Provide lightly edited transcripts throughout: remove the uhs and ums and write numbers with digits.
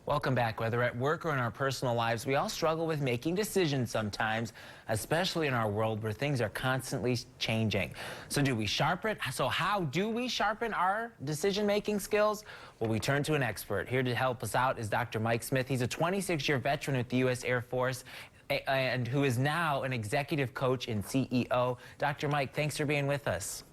Welcome back. Whether at work or in our personal lives, we all struggle with making decisions sometimes, especially in our world where things are constantly changing. So how do we sharpen our decision-making skills? Well, we turn to an expert. Here to help us out is Dr. Mike Smith. He's a 26-year veteran with the U.S. Air Force and who is now an executive coach and CEO. Dr. Mike, thanks for being with us.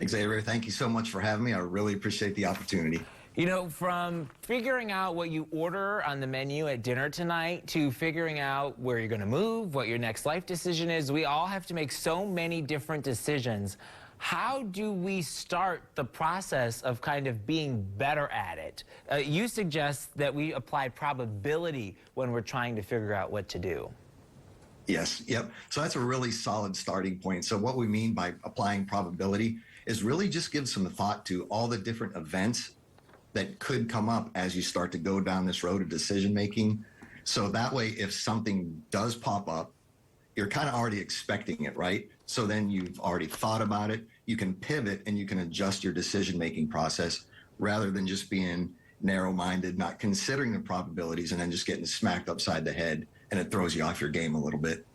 Xavier, thank you so much for having me. I really appreciate the opportunity. You know, from figuring out what you order on the menu at dinner tonight to figuring out where you're going to move, what your next life decision is, we all have to make so many different decisions. How do we start the process of kind of being better at it? You suggest that we apply probability when we're trying to figure out what to do. Yes, yep. So that's a really solid starting point. So what we mean by applying probability is really just give some thought to all the different events that could come up as you start to go down this road of decision making. So that way, if something does pop up, you're kind of already expecting it, right? So then you've already thought about it, you can pivot and you can adjust your decision making process rather than just being narrow-minded, not considering the probabilities and then just getting smacked upside the head, and it throws you off your game a little bit.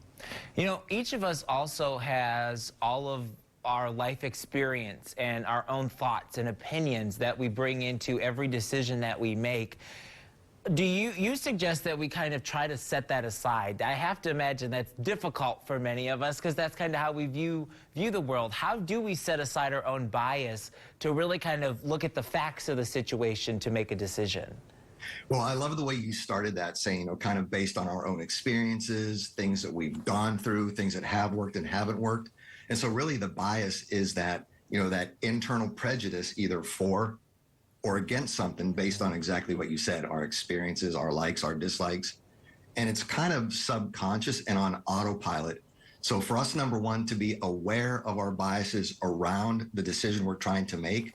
You know, each of us also has all of our life experience and our own thoughts and opinions that we bring into every decision that we make. Do you suggest that we kind of try to set that aside? I have to imagine that's difficult for many of us because that's kind of how we view the world. How do we set aside our own bias to really kind of look at the facts of the situation to make a decision? Well, I love the way you started that, saying, you know, kind of based on our own experiences, things that we've gone through, things that have worked and haven't worked. And so really the bias is that, you know, that internal prejudice either for or against something based on exactly what you said, our experiences, our likes, our dislikes. And it's kind of subconscious and on autopilot. So for us, number one, to be aware of our biases around the decision we're trying to make,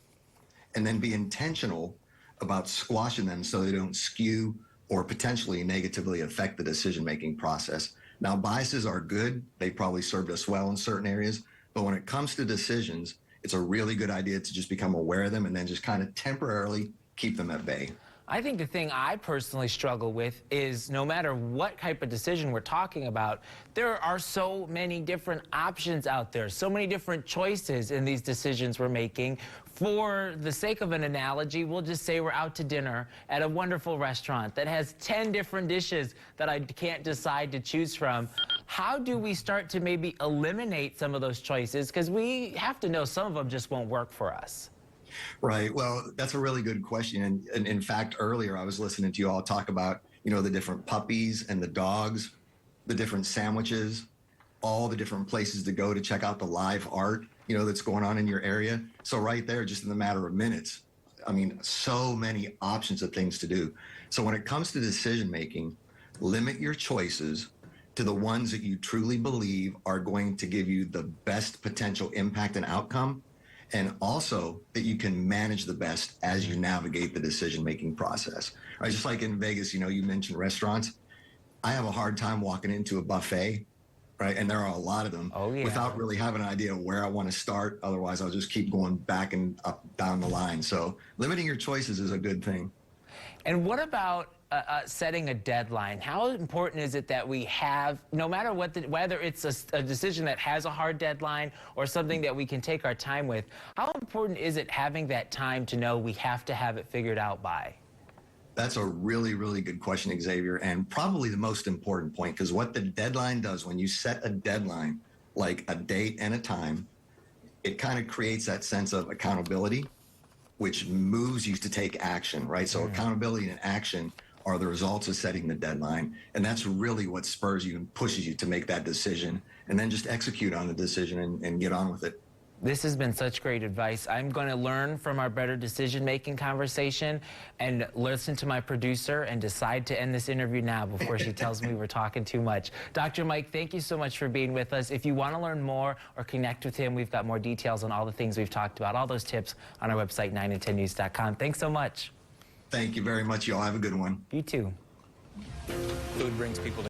and then be intentional about squashing them so they don't skew or potentially negatively affect the decision-making process. Now, biases are good. They probably served us well in certain areas. But when it comes to decisions, it's a really good idea to just become aware of them and then just kind of temporarily keep them at bay. I think the thing I personally struggle with is no matter what type of decision we're talking about, there are so many different options out there, so many different choices in these decisions we're making. For the sake of an analogy, we'll just say we're out to dinner at a wonderful restaurant that has 10 different dishes that I can't decide to choose from. How do we start to maybe eliminate some of those choices? Because we have to know some of them just won't work for us. Right. Well, that's a really good question. And in fact, earlier I was listening to you all talk about, you know, the different puppies and the dogs, the different sandwiches, all the different places to go to check out the live art, you know, that's going on in your area. So right there, just in the matter of minutes, I mean, so many options of things to do. So when it comes to decision making, limit your choices to the ones that you truly believe are going to give you the best potential impact and outcome. And also that you can manage the best as you navigate the decision-making process. Right? Just like in Vegas, you know, you mentioned restaurants. I have a hard time walking into a buffet, right? And there are a lot of them without really having an idea of where I want to start. Otherwise, I'll just keep going back and up, down the line. So limiting your choices is a good thing. And what about setting a deadline? How important is it that we have, no matter what, whether it's a decision that has a hard deadline or something that we can take our time with, how important is it having that time to know we have to have it figured out by? That's a really, really good question, Xavier, and probably the most important point, because what the deadline does, when you set a deadline, like a date and a time, it kind of creates that sense of accountability, which moves you to take action, right? So accountability and action are the results of setting the deadline. And that's really what spurs you and pushes you to make that decision and then just execute on the decision and get on with it. This has been such great advice. I'm going to learn from our better decision-making conversation and listen to my producer and decide to end this interview now before she tells me we're talking too much. Dr. Mike, thank you so much for being with us. If you want to learn more or connect with him, we've got more details on all the things we've talked about, all those tips on our website, 9and10news.com. Thanks so much. Thank you very much. You all have a good one. You too. Food brings people together.